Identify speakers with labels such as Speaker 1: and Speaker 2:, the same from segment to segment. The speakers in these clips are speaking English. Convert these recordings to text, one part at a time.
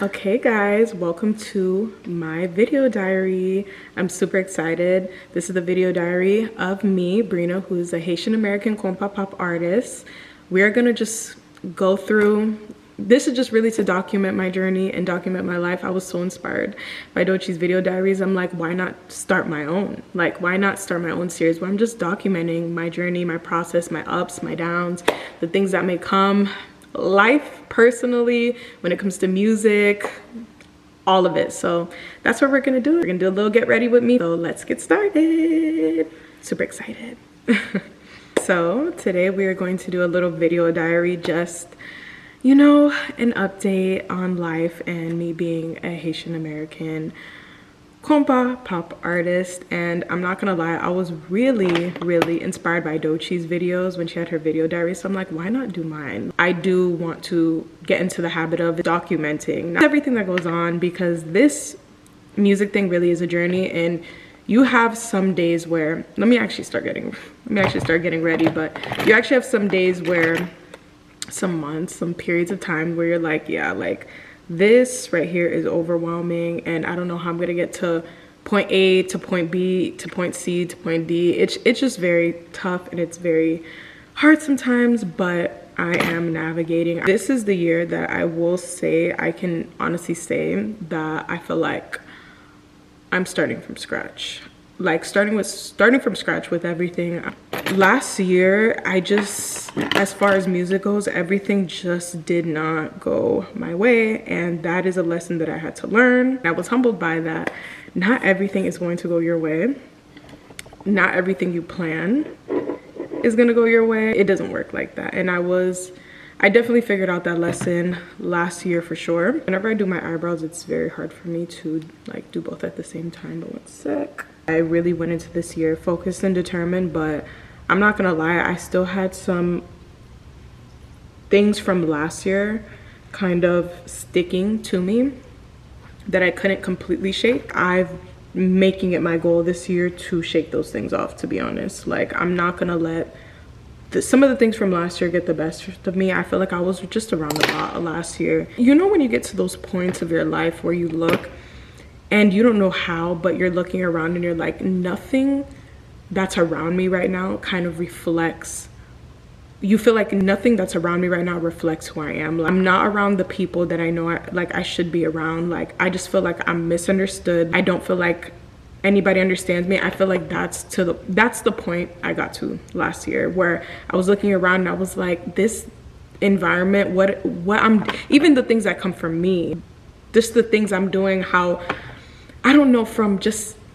Speaker 1: Okay guys, welcome to my video diary. I'm super excited. This is the video diary of me, Brina, who is a Haitian American compa pop artist. We are gonna just go through, this is just really to document my journey and document my life. I was so inspired by Doechii's video diaries. I'm like, why not start my own? Like, why not start my own series where I'm just documenting my journey, my process, my ups, my downs, the things that may come, life personally, when it comes to music, all of it. So that's what we're gonna do. We're gonna do a little get ready with me. So let's get started. Super excited. So today we are going to do a little video diary, just, you know, an update on life and me being a Haitian American compa pop artist. And I'm not gonna lie, I was really inspired by Doechii's videos when she had her video diary, so I'm like, why not do mine? I do want to get into the habit of documenting everything that goes on, because this music thing really is a journey, and you have some days where, let me actually start getting ready, but you actually have some days where, some months, some periods of time where you're like, yeah, like this right here is overwhelming and I don't know how I'm gonna get to point A to point B to point C to point D. It's just very tough and it's very hard sometimes, but I am navigating. This is the year that I will say, I can honestly say that I feel like I'm starting from scratch. Like starting from scratch with everything. Last year, I just, as far as music goes, everything just did not go my way, and that is a lesson that I had to learn. I was humbled by that. Not everything is going to go your way. Not everything you plan is gonna go your way. It doesn't work like that. And I definitely figured out that lesson last year for sure. Whenever I do my eyebrows, it's very hard for me to like do both at the same time. But one sec. I really went into this year focused and determined, but I'm not gonna lie, I still had some things from last year kind of sticking to me that I couldn't completely shake. I'm making it my goal this year to shake those things off, to be honest. Like, I'm not gonna let some of the things from last year get the best of me. I feel like I was just around the lot last year. You know, when you get to those points of your life where you look and you don't know how, but you're looking around and you're like, nothing that's around me right now kind of reflects, you feel like nothing that's around me right now reflects who I am. Like, I'm not around the people that I know I should be around. Like, I just feel like I'm misunderstood. I don't feel like anybody understands me. I feel like that's the point I got to last year, where I was looking around and I was like, this environment, what I'm, even the things that come from me, just the things I'm doing, how, I don't know,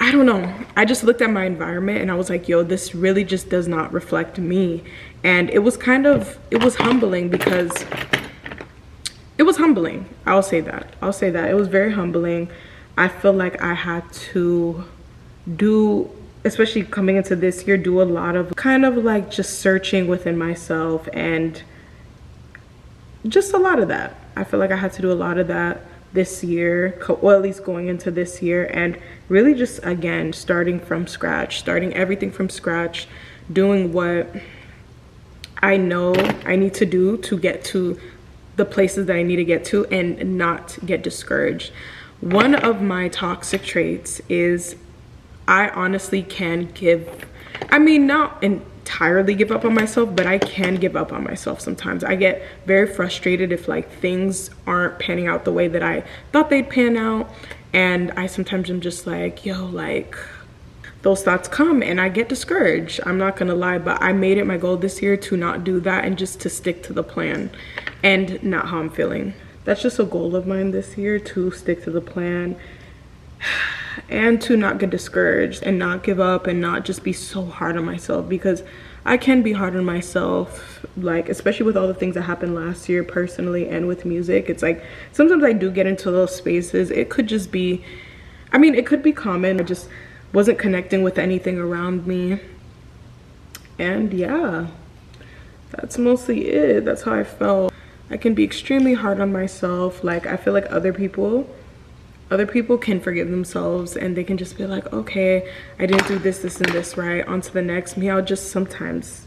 Speaker 1: I don't know. I just looked at my environment and I was like, yo, this really just does not reflect me. And it was humbling, because it was humbling. I'll say that. It was very humbling. I feel like I had to do, especially coming into this year, do a lot of kind of like just searching within myself, and just a lot of that. I feel like I had to do a lot of that this year, or at least going into this year, and really just, again, starting from scratch, starting everything from scratch, doing what I know I need to do to get to the places that I need to get to and not get discouraged. One of my toxic traits is I honestly can not entirely give up on myself, but I can give up on myself sometimes. I get very frustrated if like things aren't panning out the way that I thought they'd pan out, and I sometimes am just like, yo, like, those thoughts come and I get discouraged. I'm not gonna lie, but I made it my goal this year to not do that and just to stick to the plan and not how I'm feeling. That's just a goal of mine this year, to stick to the plan and to not get discouraged and not give up and not just be so hard on myself, because I can be hard on myself, like, especially with all the things that happened last year personally and with music. It's like sometimes I do get into those spaces. It could just be, I mean, it could be common. I just wasn't connecting with anything around me, and yeah, that's mostly it. That's how I felt. I can be extremely hard on myself. Like, I feel like other people can forgive themselves and they can just be like, okay, I didn't do this and this right, on to the next. Me, I'll just sometimes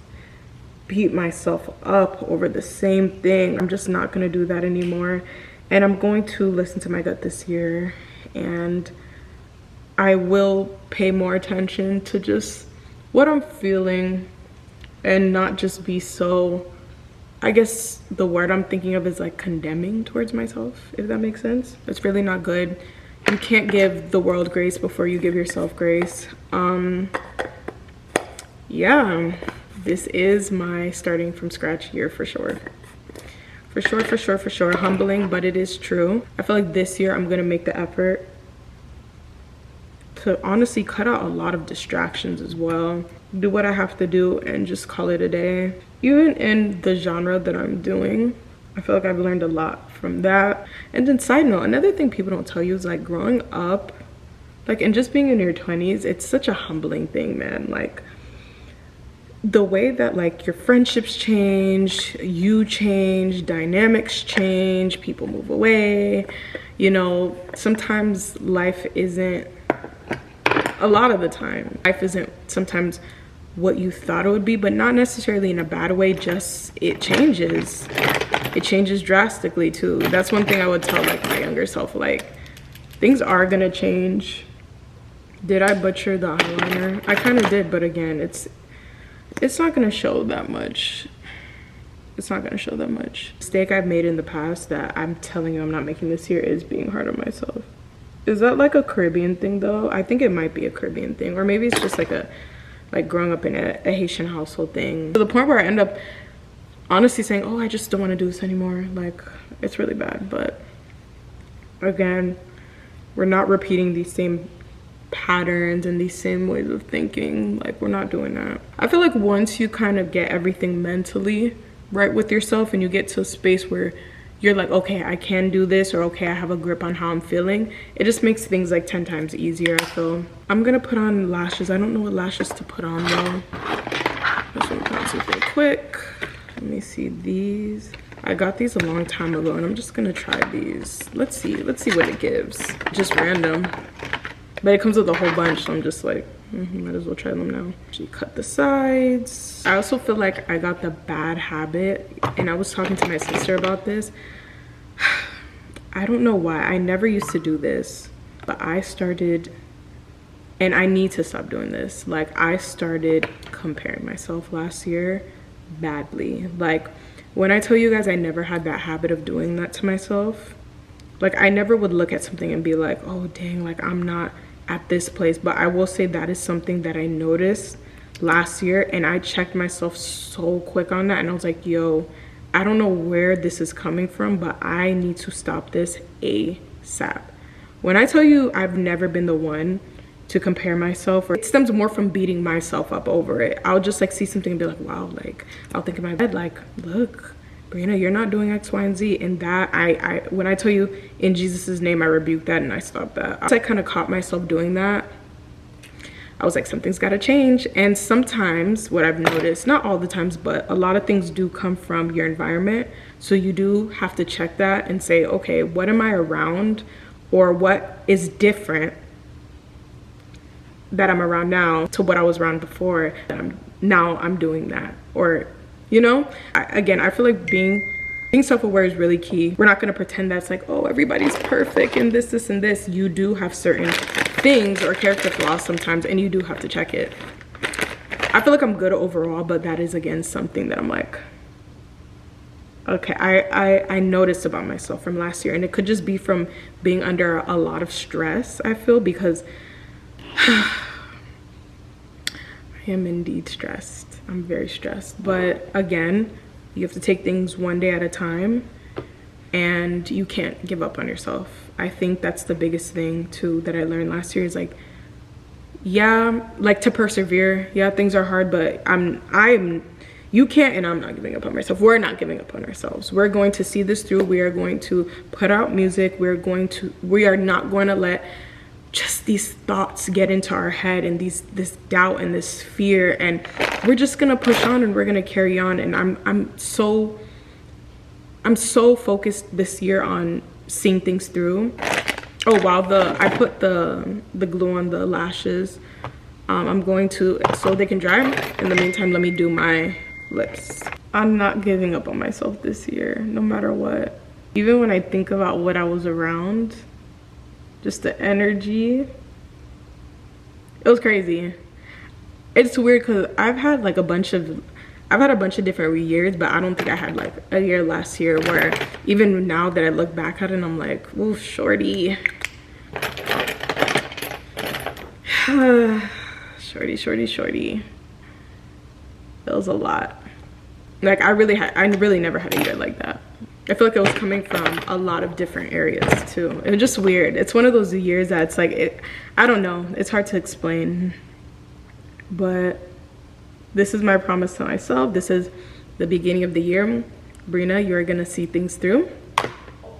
Speaker 1: beat myself up over the same thing. I'm just not gonna do that anymore. And I'm going to listen to my gut this year, and I will pay more attention to just what I'm feeling and not just be so, I guess the word I'm thinking of is like condemning towards myself, if that makes sense. It's really not good. You can't give the world grace before you give yourself grace. Yeah, this is my starting from scratch year for sure. For sure. Humbling, but it is true. I feel like this year I'm gonna make the effort to honestly cut out a lot of distractions as well. Do what I have to do and just call it a day. Even in the genre that I'm doing, I feel like I've learned a lot from that. And then side note, another thing people don't tell you is like growing up, like, and just being in your 20s, it's such a humbling thing, man. Like the way that like your friendships change, you change, dynamics change, people move away, you know, sometimes life isn't, a lot of the time life isn't sometimes what you thought it would be, but not necessarily in a bad way, just it changes drastically too. That's one thing I would tell like my younger self, like things are gonna change. Did I butcher the eyeliner? I kind of did, but again, it's not gonna show that much. It's not gonna show that much. Mistake I've made in the past that I'm telling you I'm not making this year is being hard on myself. Is that like a Caribbean thing though? I think it might be a Caribbean thing, or maybe it's just like growing up in a Haitian household thing, to the point where I end up honestly saying, oh, I just don't want to do this anymore. Like, it's really bad. But again, we're not repeating these same patterns and these same ways of thinking. Like, we're not doing that. I feel like once you kind of get everything mentally right with yourself and you get to a space where you're like, okay, I can do this, or okay, I have a grip on how I'm feeling, it just makes things like 10 times easier. So I'm gonna put on lashes. I don't know what lashes to put on though. Just gonna put on something quick. Let me see these. I got these a long time ago and I'm just gonna try these. Let's see what it gives. Just random, but it comes with a whole bunch, so I'm just like, might as well try them now. She cut the sides. I also feel like I got the bad habit, and I was talking to my sister about this. I don't know why. I never used to do this, but I started, and I need to stop doing this. Like, I started comparing myself last year badly. Like, when I tell you guys I never had that habit of doing that to myself, like I never would look at something and be like, oh dang, like I'm not at this place. But I will say that is something that I noticed last year, and I checked myself so quick on that, and I was like, yo, I don't know where this is coming from, but I need to stop this ASAP. When I tell you I've never been the one to compare myself, or it stems more from beating myself up over it. I'll just like see something and be like, wow, like I'll think in my head like, look, Brina, you're not doing X, Y, and Z. And that I when I tell you in Jesus's name, I rebuke that and I stopped that. I kind of caught myself doing that. I was like, something's got to change. And sometimes what I've noticed, not all the times, but a lot of things do come from your environment. So you do have to check that and say, okay, what am I around, or what is different that I'm around now to what I was around before, that I'm doing that. Or, you know, again, I feel like being self-aware is really key. We're not going to pretend that's like, oh, everybody's perfect and this and this. You do have certain things or character flaws sometimes, and you do have to check it. I feel like I'm good overall, but that is again something that I'm like, okay, I noticed about myself from last year, and it could just be from being under a lot of stress, I feel, because I am indeed stressed. I'm very stressed. But again, you have to take things one day at a time, and you can't give up on yourself. I think that's the biggest thing too that I learned last year, is like, yeah, like to persevere. Yeah, things are hard, but you can't, and I'm not giving up on myself. We're not giving up on ourselves. We're going to see this through. We are going to put out music. We are not going to let just these thoughts get into our head, and this doubt and this fear, and we're just gonna push on, and we're gonna carry on. And I'm so focused this year on seeing things through. Oh wow, I put the glue on the lashes. I'm going to, so they can dry. In the meantime, let me do my lips. I'm not giving up on myself this year, no matter what. Even when I think about what I was around, just the energy, it was crazy. It's weird because I've had a bunch of different years, but I don't think I had like a year last year where even now that I look back at it, I'm like, ooh, shorty. shorty. That was a lot. Like I really never had a year like that. I feel like it was coming from a lot of different areas too. It was just weird. It's one of those years that's like, I don't know. It's hard to explain. But this is my promise to myself. This is the beginning of the year. Brina, you're gonna see things through.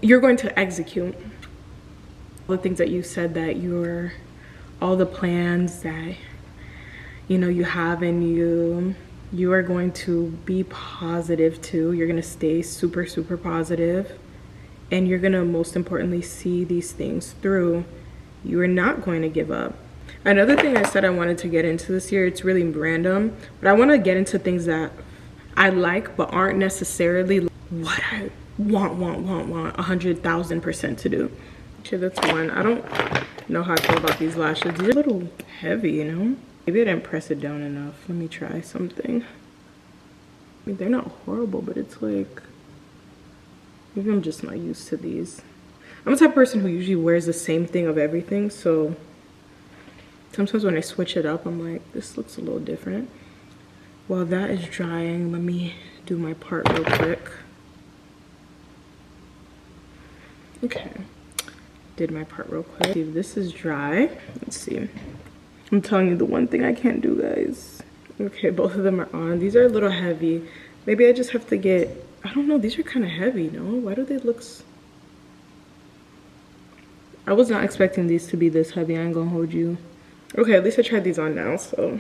Speaker 1: You're going to execute all the things that you said that all the plans that you have, and you are going to be positive too. You're gonna stay super positive, and you're gonna most importantly see these things through. You are not going to give up. Another thing I said I wanted to get into this year, it's really random, but I want to get into things that I like but aren't necessarily what I want 100,000% to do. Okay, that's one. I don't know how I feel about these lashes. These are a little heavy, Maybe I didn't press it down enough. Let me try something. I mean, they're not horrible, but it's like, maybe I'm just not used to these. I'm the type of person who usually wears the same thing of everything, so sometimes when I switch it up, I'm like, this looks a little different. While that is drying, let me do my part real quick. Okay, did my part real quick. See if this is dry. Let's see. I'm telling you the one thing I can't do, guys. Okay, both of them are on. These are a little heavy. Maybe I just have to get, I don't know, these are kind of heavy, no? Why do they look I was not expecting these to be this heavy, I ain't gonna hold you. Okay, at least I tried these on now, so.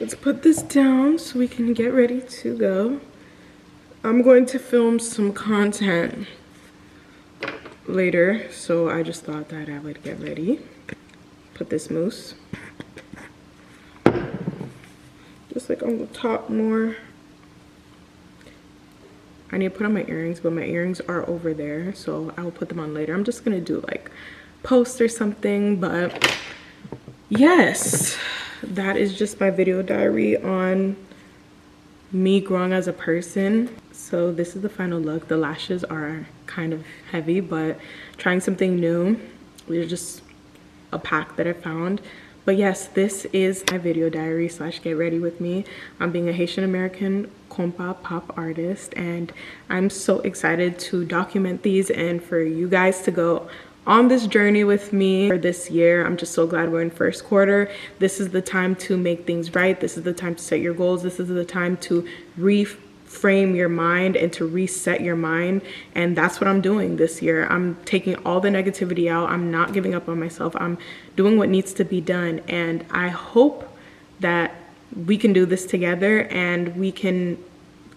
Speaker 1: Let's put this down so we can get ready to go. I'm going to film some content later, so I just thought that I would get ready. Put this mousse just like on the top more. I need to put on my earrings, but my earrings are over there, so I will put them on later. I'm just gonna do like post or something, but yes, that is just my video diary on me growing as a person. So this is the final look. The lashes are kind of heavy, but trying something new. They're just a pack that I found. But yes, this is my video diary / get ready with me. I'm being a Haitian American compa pop artist, and I'm so excited to document these and for you guys to go on this journey with me for this year. I'm just so glad we're in first quarter. This is the time to make things right. This is the time to set your goals. This is the time to reframe your mind and to reset your mind, and that's what I'm doing this year. I'm taking all the negativity out. I'm not giving up on myself. I'm doing what needs to be done, and I hope that we can do this together and we can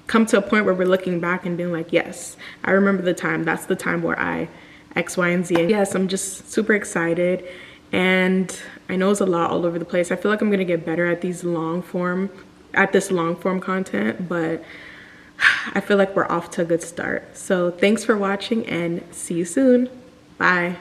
Speaker 1: come to a point where we're looking back and being like, yes, I remember the time. That's the time where I X, Y, and Z. And yes, I'm just super excited, and I know it's a lot all over the place. I feel like I'm gonna get better at this long form content, but I feel like we're off to a good start. So thanks for watching and see you soon. Bye.